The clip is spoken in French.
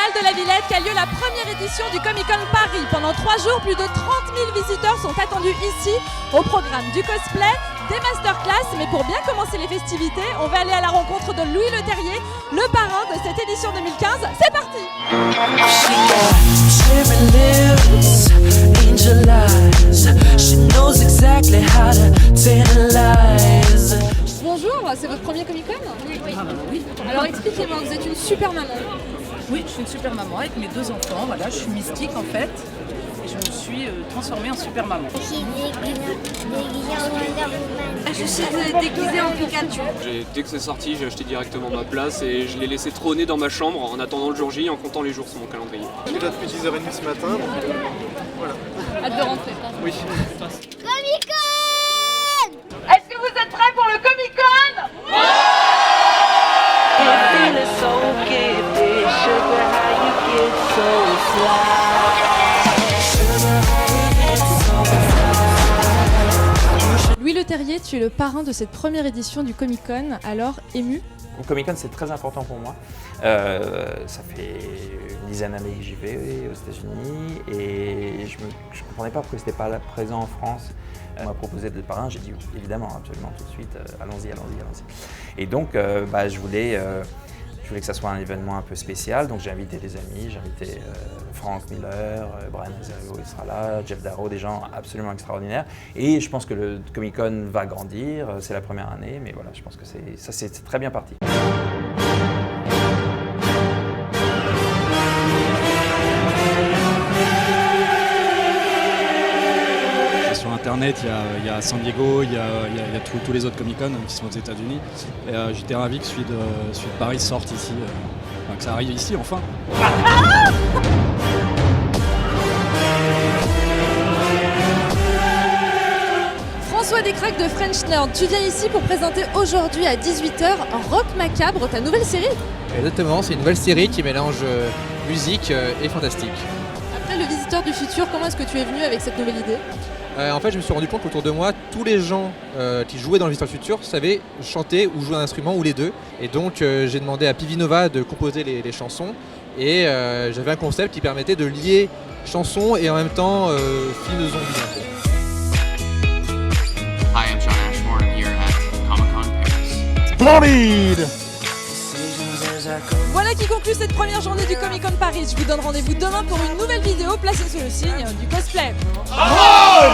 Festival de la Villette qu'a lieu la première édition du Comic-Con Paris. Pendant 3 jours, plus de 30 000 visiteurs sont attendus ici au programme du cosplay, des masterclass. Mais pour bien commencer les festivités, on va aller à la rencontre de Louis Leterrier, le parrain de cette édition 2015. C'est parti! Bonjour, c'est votre premier Comic-Con? Oui. Alors expliquez-moi, vous êtes une super maman. Oui, je suis une super maman avec mes 2 enfants. Voilà, je suis mystique en fait. Et je me suis transformée en super maman. Je suis déguisée en Wonder Woman. Je suis déguisée en Pikachu. Dès que c'est sorti, j'ai acheté directement ma place et je l'ai laissé trôner dans ma chambre en attendant le jour J, en comptant les jours sur mon calendrier. Je suis là depuis 10h30 ce matin, donc voilà. Hâte de rentrer. Oui. Comic-Con! Est-ce que vous êtes prêts pour le Comic-Con? Louis Leterrier, tu es le parrain de cette première édition du Comic-Con, alors ému? Le Comic-Con, c'est très important pour moi. Ça fait une dizaine d'années que j'y vais aux États-Unis et je ne comprenais pas pourquoi ce n'était pas présent en France. On m'a proposé de le parrain, j'ai dit oui, évidemment, absolument, tout de suite, allons-y. Et donc, je voulais que ça soit un événement un peu spécial, donc j'ai invité des amis, j'ai invité Frank Miller, Brian Azzarello, il sera là, Jeff Darrow, des gens absolument extraordinaires. Et je pense que le Comic-Con va grandir, c'est la première année, mais voilà, je pense que c'est très bien parti. Sur Internet, il y a San Diego, il y a tous les autres Comic-Con qui sont aux États-Unis. J'étais ravi que celui de Paris sorte ici, que ça arrive ici enfin. François Descraques de French Nerd, tu viens ici pour présenter aujourd'hui à 18h Rock Macabre, ta nouvelle série? Exactement, c'est une nouvelle série qui mélange musique et fantastique. Après le visiteur du futur, comment est-ce que tu es venu avec cette nouvelle idée? En fait, je me suis rendu compte qu'autour de moi, tous les gens qui jouaient dans le Visiteur du Futur savaient chanter ou jouer un instrument ou les deux. Et donc, j'ai demandé à Pivinova de composer les chansons. Et j'avais un concept qui permettait de lier chansons et en même temps film de zombies un peu. Hi, I'm John Ashmore. I'm here at Comic-Con Paris. Splendid! Voilà qui conclut cette première journée du Comic-Con Paris. Je vous donne rendez-vous demain pour une nouvelle vidéo placée sous le signe du cosplay. Ahoy!